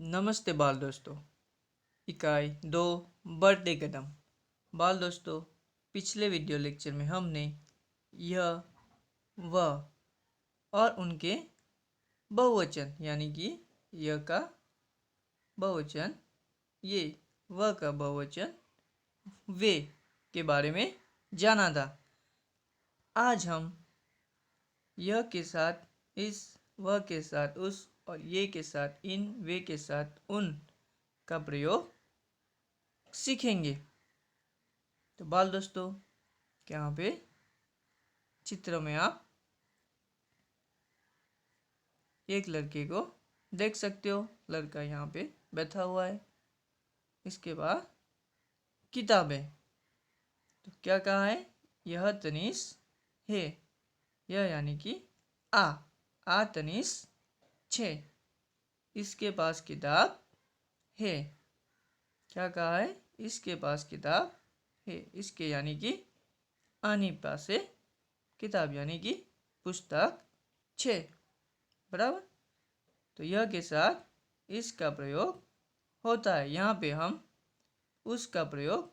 नमस्ते बाल दोस्तों। इकाई 2 बढ़ते कदम। बाल दोस्तों, पिछले वीडियो लेक्चर में हमने यह, वह और उनके बहुवचन यानी कि यह का बहुवचन, ये, वह का बहुवचन, वे के बारे में जाना था। आज हम यह के साथ इस, वह के साथ उस और ये के साथ इन, वे के साथ उन का प्रयोग सीखेंगे। तो बाल दोस्तों, यहाँ पे चित्र में आप एक लड़के को देख सकते हो। लड़का यहाँ पे बैठा हुआ है। इसके बाद किताब है। तो क्या कहा है? यह तनीस है। यह यानी कि आ तनीस 6। इसके पास किताब है। क्या कहा है? इसके पास किताब है। इसके यानी कि आनी पास है किताब यानी कि पुस्तक 6, बराबर। तो यह के साथ इसका प्रयोग होता है। यहाँ पे हम उसका प्रयोग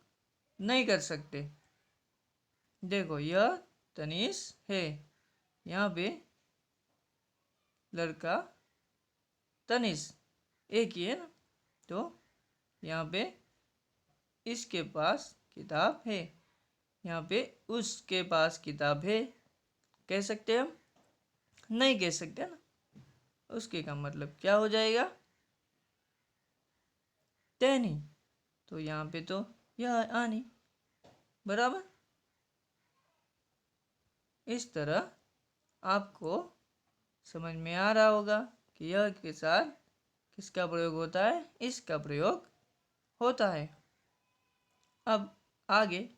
नहीं कर सकते। देखो, यह तनीस है। यहाँ पे लड़का तनीस एक ही है ना। तो यहाँ पे इसके पास किताब है। यहाँ पे उसके पास किताब है कह सकते हैं हम? नहीं कह सकते ना। उसके का मतलब क्या हो जाएगा? तेनी। तो यहाँ पे तो यह आनी, बराबर। इस तरह आपको समझ में आ रहा होगा कि यह के साथ किसका प्रयोग होता है? इसका प्रयोग होता है। अब आगे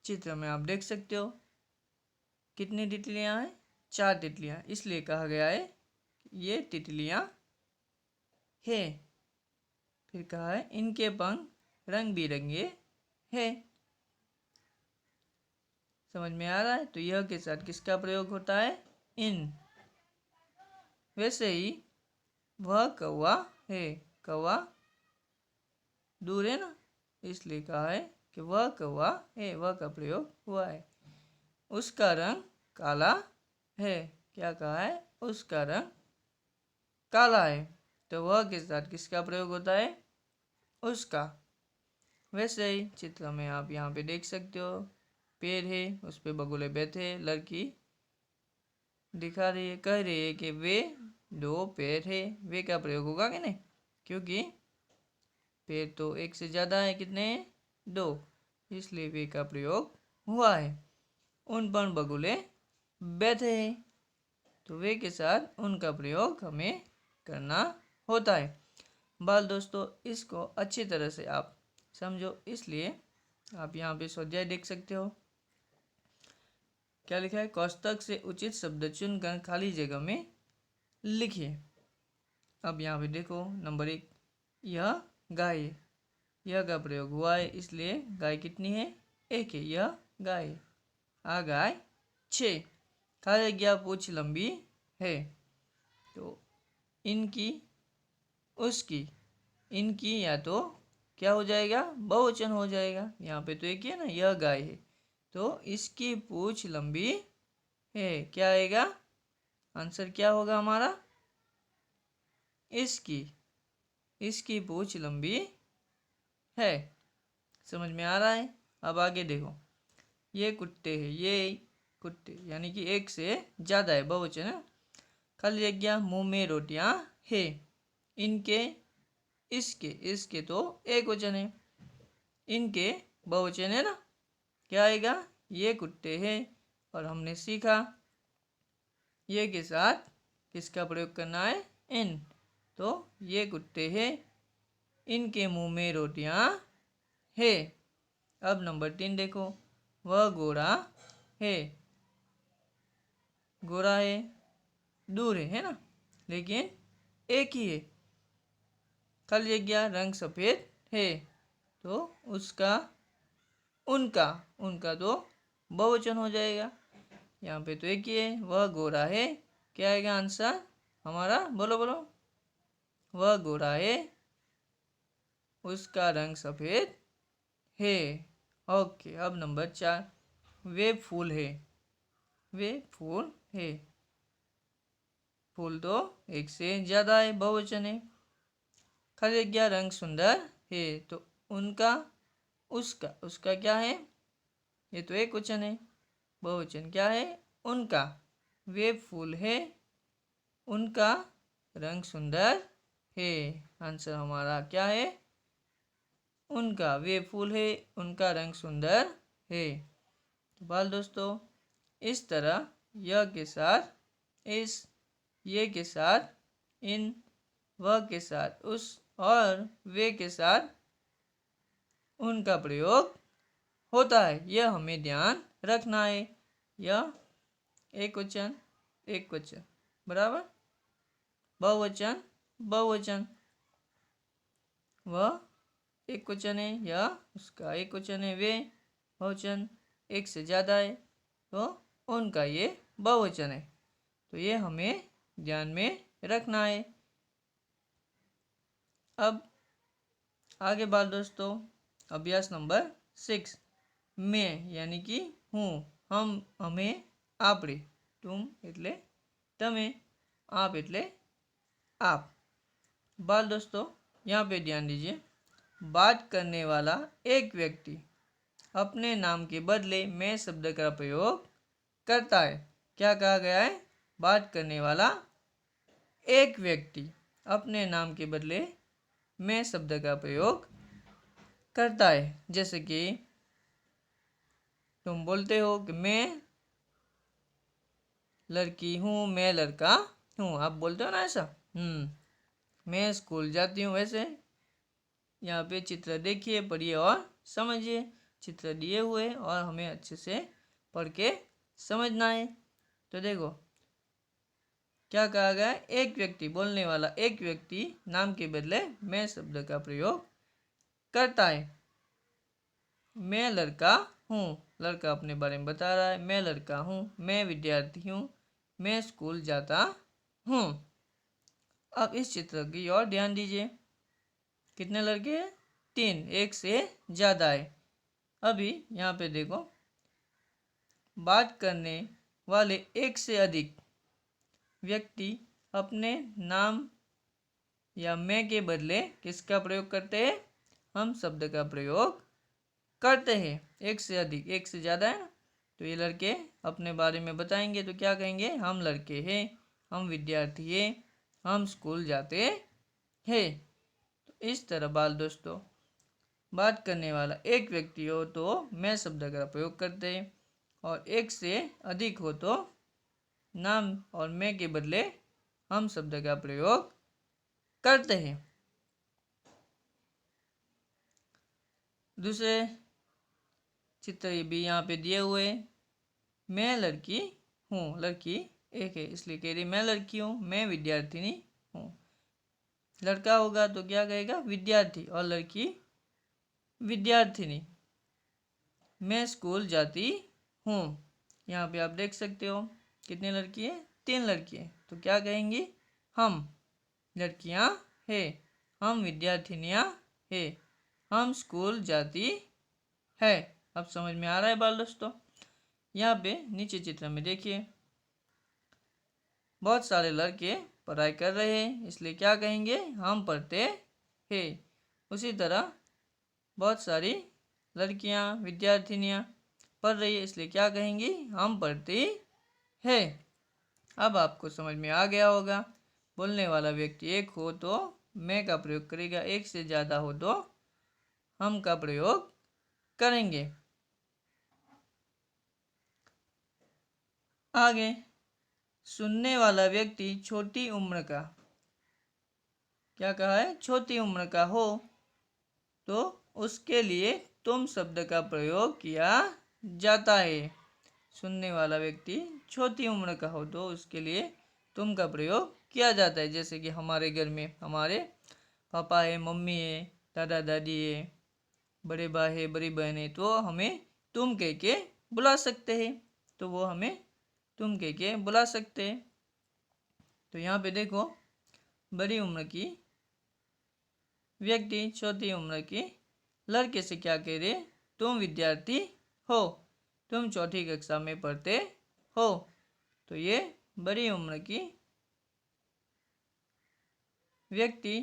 चित्र में आप देख सकते हो कितनी तितलियां हैं? 4 तितलियां। इसलिए कहा गया है ये तितलियां हैं। फिर कहा है इनके पंख रंग बिरंगे हैं। समझ में आ रहा है? तो यह के साथ किसका प्रयोग होता है? इन। वैसे ही वह कौवा है। कौवा दूर है ना, इसलिए कहा है कि वह कौवा है। वह का प्रयोग हुआ है। उसका रंग काला है। क्या कहा है? उसका रंग काला है। तो वह के साथ किसका प्रयोग होता है? उसका। वैसे ही चित्र में आप यहाँ पे देख सकते हो पेड़ है, उस पे बगुले बैठे। लड़की दिखा रही है, कह रही है कि वे 2 पेड़ है। वे का प्रयोग होगा कि नहीं? क्योंकि पेड़ तो एक से ज्यादा है। कितने? 2। इसलिए वे का प्रयोग हुआ है। उन पर बगुले बैठे हैं। तो वे के साथ उनका प्रयोग हमें करना होता है। बाल दोस्तों, इसको अच्छी तरह से आप समझो। इसलिए आप यहाँ पे स्वाध्याय देख सकते हो। क्या लिखा है? कोष्ठक से उचित शब्द चुनकर खाली जगह में लिखिए। अब यहाँ पे देखो, नंबर 1, यह गाय है। यह का प्रयोग हुआ है, इसलिए गाय कितनी है? 1 है। यह गाय है। आ गाय 6। खाली जगह पूछ लंबी है। तो इनकी, उसकी, इनकी या तो क्या हो जाएगा? बहुवचन हो जाएगा। यहाँ पे तो एक ही है ना, यह गाय है। तो इसकी पूछ लंबी है। क्या आएगा? आंसर क्या होगा हमारा? इसकी। इसकी पूछ लंबी है। समझ में आ रहा है? अब आगे देखो, ये कुत्ते हैं। ये कुत्ते यानी कि एक से ज्यादा है, बहुवचन है। खाली जगह मुंह में रोटियां है। इनके, इसके, इसके तो एक वचन है। इनके बहुवचन है ना। क्या आएगा? ये कुत्ते हैं। और हमने सीखा ये के साथ किसका प्रयोग करना है? इन। तो ये कुत्ते हैं, इनके मुंह में रोटियां है। अब नंबर 3 देखो, वह गोरा है। गोरा है, दूर है ना, लेकिन एक ही है। खाली जगह रंग सफेद है। तो उसका, उनका, उनका तो बहुवचन हो जाएगा। यहाँ पे तो एक ही है, वह गोरा है। क्या आएगा आंसर? हमारा, बोलो बोलो, वह घोड़ा है, उसका रंग सफेद है। ओके, अब नंबर 4, वे फूल है। वे फूल है, फूल तो एक से ज्यादा है, बहुवचन है। खाली जगह रंग सुंदर है, तो उनका, उसका, उसका क्या है, ये तो एक वचन है, बहुवचन क्या है, उनका। वे फूल है, उनका रंग सुंदर है। आंसर हमारा क्या है, उनका। वे फूल है, उनका रंग सुंदर है। तो बाल दोस्तों, इस तरह यह के साथ इस, ये के साथ इन, वह के साथ उस और वे के साथ उनका प्रयोग होता है। यह हमें ध्यान रखना है। यह एक वचन, एक वचन बराबर, बहुवचन, बहुवचन, वह एक वचन है, या उसका एक वचन है, वे बहुवचन एक से ज़्यादा है, तो उनका ये बहुवचन है। तो ये हमें ध्यान में रखना है। अब आगे बाल दोस्तों, अभ्यास नंबर 6, मैं यानी कि हूँ, हम, हमें, आपणे, तुम એટલે તમે, आप એટલે आप। बाल दोस्तों, यहाँ पे ध्यान दीजिए, बात करने वाला एक व्यक्ति अपने नाम के बदले मैं शब्द का प्रयोग करता है। क्या कहा गया है, बात करने वाला एक व्यक्ति अपने नाम के बदले मैं शब्द का प्रयोग करता है। जैसे कि तुम बोलते हो कि मैं लड़की हूँ, मैं लड़का हूँ, आप बोलते हो ना ऐसा। मैं स्कूल जाती हूँ। वैसे यहाँ पे चित्र देखिए, पढ़िए और समझिए। चित्र दिए हुए और हमें अच्छे से पढ़ के समझना है। तो देखो क्या कहा गया, एक व्यक्ति, बोलने वाला एक व्यक्ति नाम के बदले मैं शब्द का प्रयोग करता है। मैं लड़का हूँ, लड़का अपने बारे में बता रहा है, मैं लड़का हूँ, मैं विद्यार्थी हूँ, मैं स्कूल जाता हूँ। अब इस चित्र की ओर ध्यान दीजिए, कितने लड़के हैं, 3, एक से ज़्यादा है। अभी यहाँ पे देखो, बात करने वाले एक से अधिक व्यक्ति अपने नाम या मैं के बदले किसका प्रयोग करते हैं, हम शब्द का प्रयोग करते हैं। एक से अधिक, एक से ज़्यादा है ना, तो ये लड़के अपने बारे में बताएंगे तो क्या कहेंगे, हम लड़के हैं, हम विद्यार्थी हैं, हम स्कूल जाते हैं। तो इस तरह बाल दोस्तों, बात करने वाला एक व्यक्ति हो तो मैं शब्द का प्रयोग करते हैं, और एक से अधिक हो तो नाम और मैं के बदले हम शब्द का प्रयोग करते हैं। दूसरे चित्र भी यहाँ पे दिए हुए, मैं लड़की हूँ, लड़की एक है इसलिए कह रही मैं लड़की हूँ, मैं विद्यार्थिनी हूँ। लड़का होगा तो क्या कहेगा, विद्यार्थी, और लड़की विद्यार्थिनी। मैं स्कूल जाती हूँ, यहाँ पे आप देख सकते हो कितने लड़की है, 3 लड़की है, तो क्या कहेंगी, हम लड़कियाँ हैं, हम विद्यार्थिनियाँ हैं, हम स्कूल जाती है। अब समझ में आ रहा है बाल दोस्तों। यहाँ पे नीचे चित्र में देखिए, बहुत सारे लड़के पढ़ाई कर रहे हैं इसलिए क्या कहेंगे, हम पढ़ते हैं। उसी तरह बहुत सारी लड़कियां, विद्यार्थिनियां पढ़ रही है इसलिए क्या कहेंगी, हम पढ़ती है। अब आपको समझ में आ गया होगा, बोलने वाला व्यक्ति एक हो तो मैं का प्रयोग करेगा, एक से ज़्यादा हो तो हम का प्रयोग करेंगे। आगे, सुनने वाला व्यक्ति छोटी उम्र का, क्या कहा है, छोटी उम्र का हो तो उसके लिए तुम शब्द का प्रयोग किया जाता है। सुनने वाला व्यक्ति छोटी उम्र का हो तो उसके लिए तुम का प्रयोग किया जाता है। जैसे कि हमारे घर में हमारे पापा है, मम्मी है, दादा दादी है, बड़े भाई है, बड़ी बहन है, तो हमें तुम कह के बुला सकते हैं, तो वो हमें तुम कह के बुला सकते हैं। तो यहाँ पे देखो, बड़ी उम्र की व्यक्ति छोटी उम्र की लड़के से क्या कह रहे, तुम विद्यार्थी हो, तुम चौथी कक्षा में पढ़ते हो। तो ये बड़ी उम्र की व्यक्ति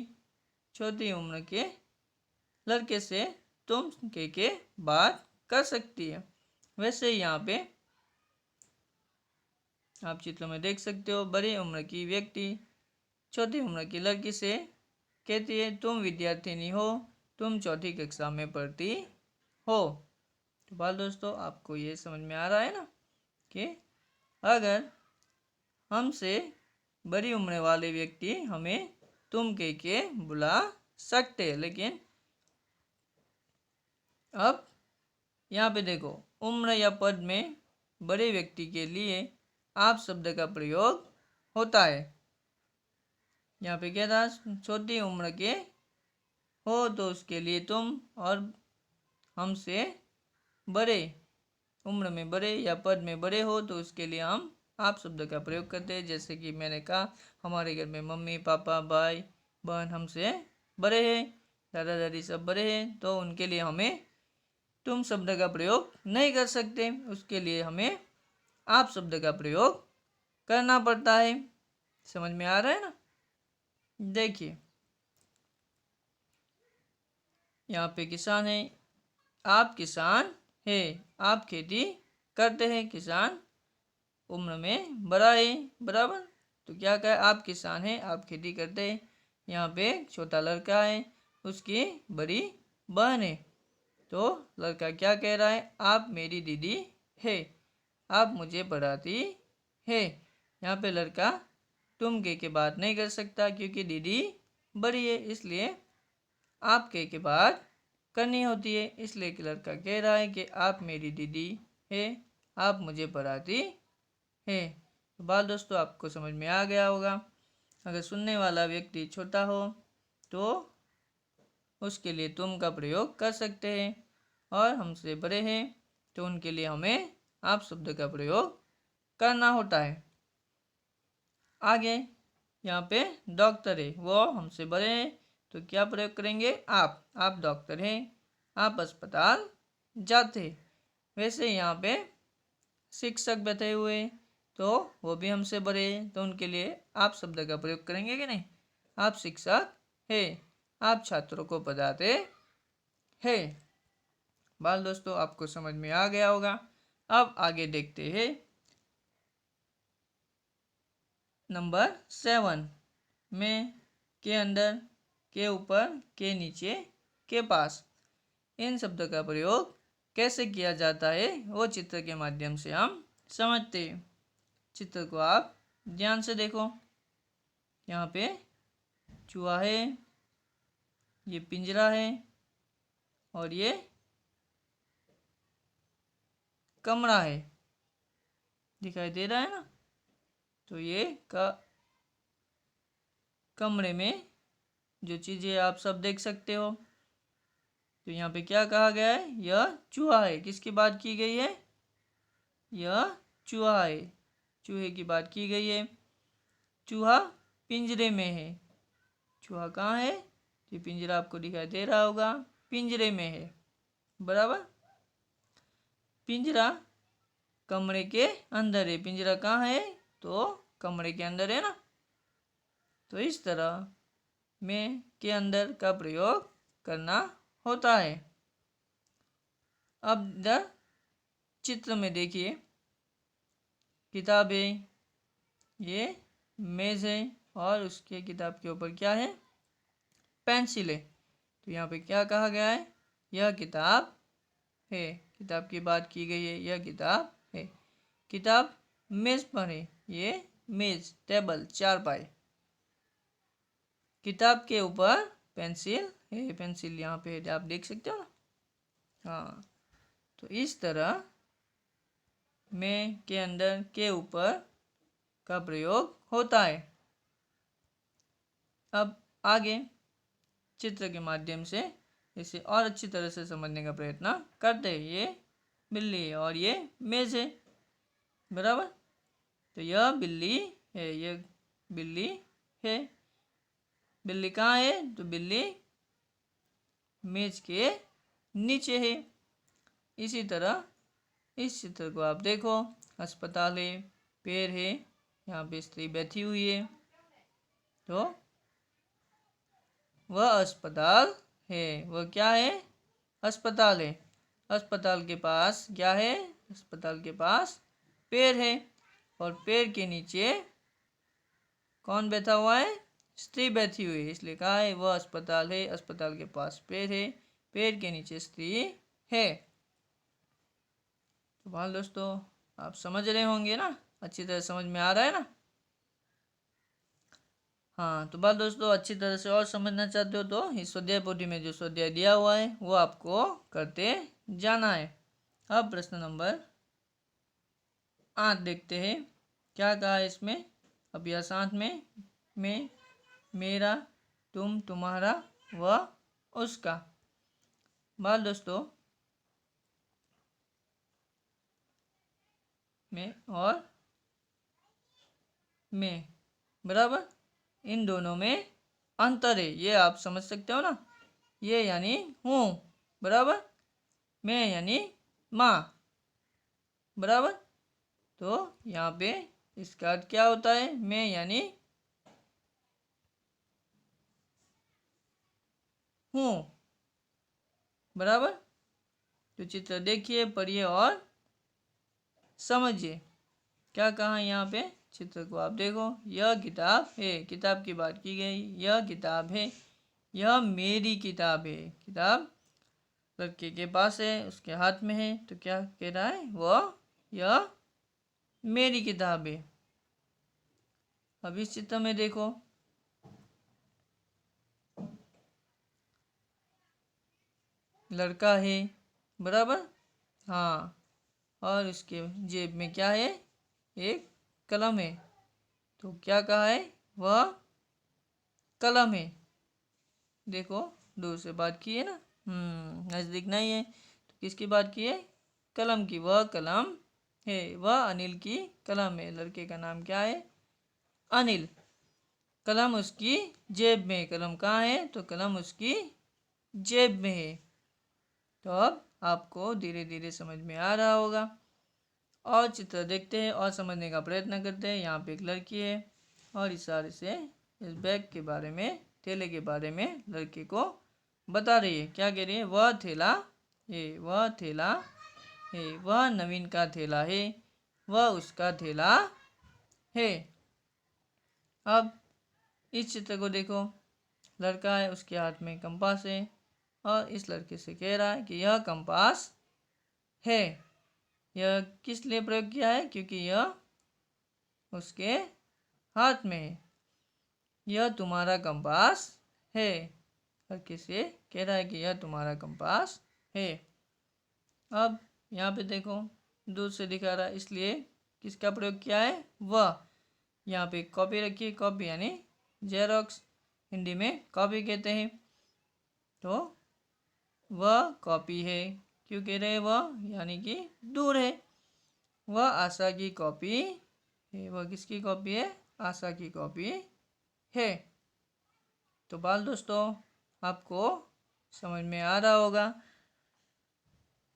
छोटी उम्र के लड़के से तुम कह के बात कर सकती है। वैसे यहाँ पे आप चित्र में देख सकते हो, बड़ी उम्र की व्यक्ति छोटी उम्र की लड़की से कहती है तुम विद्यार्थिनी हो, तुम चौथी कक्षा में पढ़ती हो। तो बाल दोस्तों, आपको ये समझ में आ रहा है ना कि अगर हमसे बड़ी उम्र वाले व्यक्ति हमें तुम कह के बुला सकते हैं, लेकिन अब यहाँ पे देखो, उम्र या पद में बड़े व्यक्ति के लिए आप शब्द का प्रयोग होता है। यहाँ पे क्या था, छोटी उम्र के हो तो उसके लिए तुम, और हमसे बड़े उम्र में बड़े या पद में बड़े हो तो उसके लिए हम आप शब्द का प्रयोग करते हैं। जैसे कि मैंने कहा, हमारे घर में मम्मी पापा भाई बहन हमसे बड़े हैं, दादा दादी सब बड़े हैं, तो उनके लिए हमें तुम शब्द का प्रयोग नहीं कर सकते, उसके लिए हमें आप शब्द का प्रयोग करना पड़ता है। समझ में आ रहा है ना। देखिए यहाँ पे किसान है, आप किसान है, आप खेती करते हैं, किसान उम्र में बड़ा है, बराबर। तो क्या कहे, आप किसान है, आप खेती करते हैं। यहाँ पे छोटा लड़का है, उसकी बड़ी बहन है, तो लड़का क्या कह रहा है, आप मेरी दीदी है, आप मुझे पढ़ाती है। यहाँ पे लड़का तुम कह के बात नहीं कर सकता क्योंकि दीदी बड़ी है, इसलिए आप कह के बात करनी होती है। इसलिए कि लड़का कह रहा है कि आप मेरी दीदी है, आप मुझे पढ़ाती है। तो बाल दोस्तों, आपको समझ में आ गया होगा। अगर सुनने वाला व्यक्ति छोटा हो तो उसके लिए तुम का प्रयोग कर सकते हैं, और हमसे बड़े हैं तो उनके लिए हमें आप शब्द का प्रयोग करना होता है। आगे यहाँ पे डॉक्टर है, वो हमसे बड़े हैं, तो क्या प्रयोग करेंगे, आप डॉक्टर हैं, आप अस्पताल जाते। वैसे यहाँ पे शिक्षक बैठे हुए तो वो भी हमसे बड़े हैं, तो उनके लिए आप शब्द का प्रयोग करेंगे कि नहीं, आप शिक्षक है, आप छात्रों को पढ़ाते हैं। बाल दोस्तों, आपको समझ में आ गया होगा। अब आगे देखते हैं नंबर 7 में, के अंदर, के ऊपर, के नीचे, के पास। इन शब्दों का प्रयोग कैसे किया जाता है वो चित्र के माध्यम से हम समझते हैं। चित्र को आप ध्यान से देखो। यहाँ पे चूहा है, ये पिंजरा है, और ये कमरा है, दिखाई दे रहा है ना। तो ये कमरे में जो चीज़ें आप सब देख सकते हो। तो यहाँ पे क्या कहा गया है, यह चूहा है, किसकी बात की गई है, यह चूहा है, चूहे की बात की गई है। चूहा पिंजरे में है, चूहा कहाँ है, ये पिंजरा आपको दिखाई दे रहा होगा, पिंजरे में है, बराबर। पिंजरा कमरे के अंदर है, पिंजरा कहाँ है, तो कमरे के अंदर है ना। तो इस तरह में के अंदर का प्रयोग करना होता है। अब इधर चित्र में देखिए, किताब है, ये मेज है, और उसके किताब के ऊपर क्या है, पेंसिल है। तो यहाँ पे क्या कहा गया है, यह किताब है, किताब की बात की गई है, यह किताब है। किताब मेज पर है, ये मेज, टेबल, चारपाई। किताब के ऊपर पेंसिल है, पेंसिल यहाँ पे है, आप देख सकते हो ना। हाँ, तो इस तरह में के अंदर के ऊपर का प्रयोग होता है। अब आगे चित्र के माध्यम से इसे और अच्छी तरह से समझने का प्रयत्न करते हैं। ये बिल्ली है और ये मेज है, बराबर। तो यह बिल्ली है, ये बिल्ली है। बिल्ली कहाँ है? तो बिल्ली मेज के नीचे है। इसी तरह इस चित्र को आप देखो, अस्पताल है, पेड़ है, यहाँ पे स्त्री बैठी हुई है, तो वह अस्पताल है। वह क्या है? अस्पताल है। अस्पताल के पास क्या है? अस्पताल के पास पेड़ है, और पेड़ के नीचे कौन बैठा हुआ है? स्त्री बैठी हुई है, इसलिए कहा है वह अस्पताल है, अस्पताल के पास पेड़ है, पेड़ के नीचे स्त्री है। तो बाल दोस्तों, आप समझ रहे होंगे ना? अच्छी तरह समझ में आ रहा है ना? हाँ, तो बाल दोस्तों, अच्छी तरह से और समझना चाहते हो तो इस स्वाध्याय पोथी में जो स्वाध्याय दिया हुआ है वो आपको करते जाना है। अब प्रश्न नंबर 8 देखते हैं, क्या कहा है इसमें। अभ्यास 8 में मैं, मेरा, तुम, तुम्हारा, वह, उसका। बाल दोस्तों, मैं और मैं बराबर, इन दोनों में अंतर है, ये आप समझ सकते हो ना। ये यानी हूँ बराबर, मैं यानी माँ बराबर। तो यहाँ पे इसका अर्थ क्या होता है? मैं यानी हूँ बराबर। तो चित्र देखिए, पढ़िए और समझिए क्या कहा यहाँ पे। चित्र को आप देखो, यह किताब है, किताब की बात की गई, यह किताब है, यह मेरी किताब है। किताब लड़के के पास है, उसके हाथ में है, तो क्या कह रहा है? वह, यह मेरी किताब है। अब इस चित्र में देखो, लड़का है बराबर, हाँ, और उसके जेब में क्या है? एक कलम है। तो क्या कहा है? वह कलम है। देखो, दूर से बात की है ना, नजदीक नहीं है, तो किसकी बात की है? कलम की। वह कलम है, वह अनिल की कलम है। लड़के का नाम क्या है? अनिल। कलम उसकी जेब में। कलम कहाँ है? तो कलम उसकी जेब में है। तो अब आपको धीरे धीरे समझ में आ रहा होगा। और चित्र देखते हैं और समझने का प्रयत्न करते हैं। यहाँ पे एक लड़की है और इशारे से इस बैग के बारे में, थैले के बारे में लड़के को बता रही है। क्या कह रही है? वह थैला है, वह थैला है, वह नवीन का थैला है, वह उसका थैला है। अब इस चित्र को देखो, लड़का है, उसके हाथ में कंपास है, और इस लड़के से कह रहा है कि यह कंपास है। यह किस लिए प्रयोग किया है? क्योंकि यह उसके हाथ में है। यह तुम्हारा कंपास है। लड़के से कह रहा है कि यह तुम्हारा कंपास है। अब यहाँ पे देखो, दूर से दिखा रहा है, इसलिए किसका प्रयोग किया है? वह। यहाँ पे कॉपी रखी है, कॉपी यानी जेरोक्स, हिंदी में कॉपी कहते हैं। तो वह कॉपी है। क्यों कह रहे हैं वह? यानी कि दूर है। वह आशा की कॉपी है। वह किसकी कॉपी है? आशा की कॉपी है। तो बाल दोस्तों, आपको समझ में आ रहा होगा।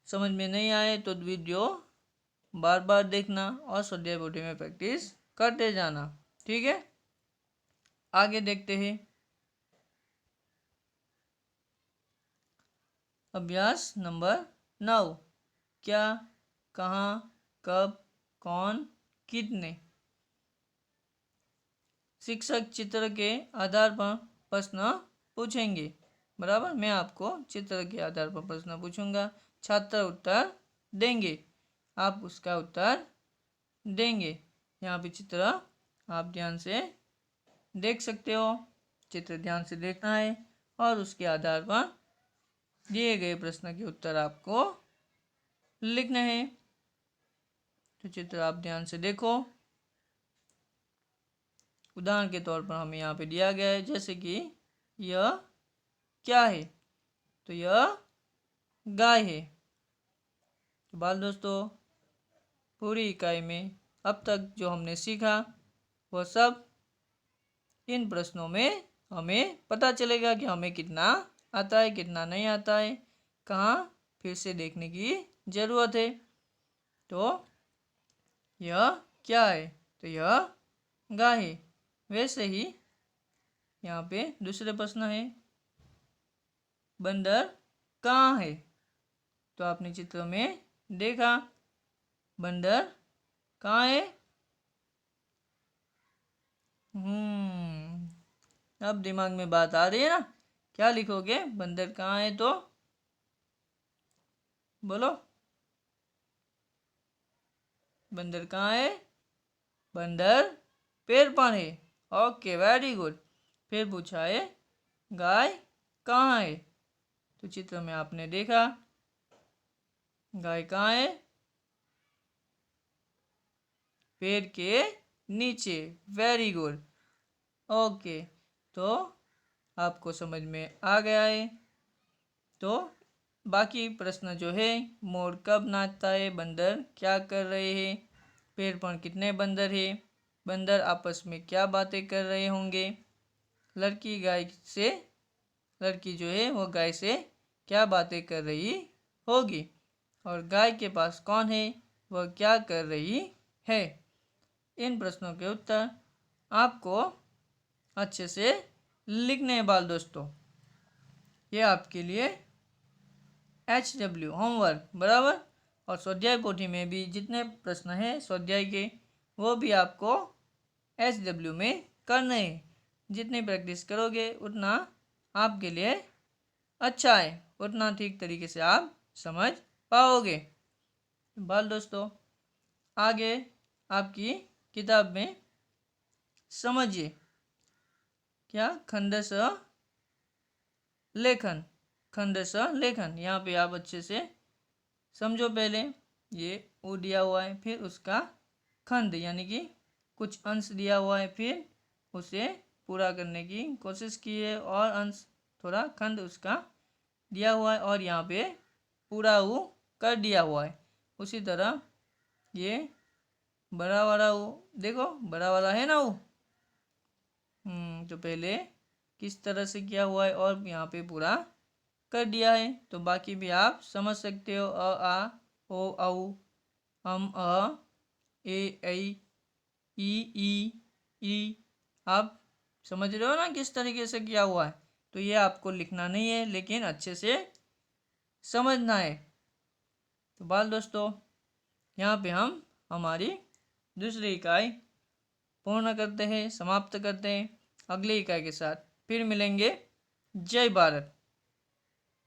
समझ में नहीं आए तो वीडियो बार बार देखना और स्वाध्याय पोथी में प्रैक्टिस करते जाना, ठीक है। आगे देखते हैं। अभ्यास नंबर 9, क्या, कहाँ, कब, कौन, कितने। शिक्षक चित्र के आधार पर प्रश्न पूछेंगे बराबर। मैं आपको चित्र के आधार पर प्रश्न पूछूंगा, छात्र उत्तर देंगे, आप उसका उत्तर देंगे। यहाँ पे चित्र आप ध्यान से देख सकते हो। चित्र ध्यान से देखना है और उसके आधार पर दिए गए प्रश्न के उत्तर आपको लिखने हैं। तो चित्र आप ध्यान से देखो। उदाहरण के तौर पर हमें यहाँ पे दिया गया है, जैसे कि यह क्या है? तो यह गाय है। तो बाल दोस्तों, पूरी इकाई में अब तक जो हमने सीखा वह सब इन प्रश्नों में हमें पता चलेगा कि हमें कितना आता है कितना नहीं आता है, कहाँ फिर से देखने की ज़रूरत है। तो यह क्या है? तो यह गाय है। वैसे ही यहाँ पे दूसरे प्रश्न है, बंदर कहाँ है? तो आपने चित्र में देखा, बंदर कहाँ है? अब दिमाग में बात आ रही है ना? क्या लिखोगे? बंदर कहाँ है? तो बोलो, बंदर कहाँ है? बंदर पेड़ पर है। Okay, very good. फिर पूछा है, गाय कहाँ है? तो चित्र में आपने देखा, गाय कहाँ है? पेड़ के नीचे। Very good. ओके, तो आपको समझ में आ गया है। तो बाकी प्रश्न जो है, मोर कब नाचता है, बंदर क्या कर रहे हैं, पेड़ पर कितने बंदर है, बंदर आपस में क्या बातें कर रहे होंगे, लड़की जो है वो गाय से क्या बातें कर रही होगी, और गाय के पास कौन है, वह क्या कर रही है। इन प्रश्नों के उत्तर आपको अच्छे से लिखने हैं बाल दोस्तों। ये आपके लिए HW होमवर्क बराबर। और स्वाध्याय पोथी में भी जितने प्रश्न हैं स्वाध्याय के, वो भी आपको HW में करने हैं। जितनी प्रैक्टिस करोगे उतना आपके लिए अच्छा है, उतना ठीक तरीके से आप समझ पाओगे। बाल दोस्तों, आगे आपकी किताब में समझिए, क्या खंडश लेखन, खंडश लेखन। यहाँ पे आप अच्छे से समझो। पहले ये ओ दिया हुआ है, फिर उसका खंड यानी कि कुछ अंश दिया हुआ है, फिर उसे पूरा करने की कोशिश की है, और अंश थोड़ा खंड उसका दिया हुआ है, और यहाँ पे पूरा ऊ कर दिया हुआ है। उसी तरह ये बड़ा वाला ऊ, देखो बड़ा वाला है ना वो, तो पहले किस तरह से किया हुआ है और यहाँ पे पूरा कर दिया है। तो बाकी भी आप समझ सकते हो, अ आ ओ औ अम अ ए ऐ ई ई। आप समझ रहे हो ना किस तरीके से किया हुआ है। तो ये आपको लिखना नहीं है, लेकिन अच्छे से समझना है। तो बाल दोस्तों, यहाँ पे हम हमारी दूसरी इकाई पूर्ण करते हैं, समाप्त करते हैं। अगली इकाई के साथ फिर मिलेंगे। जय भारत।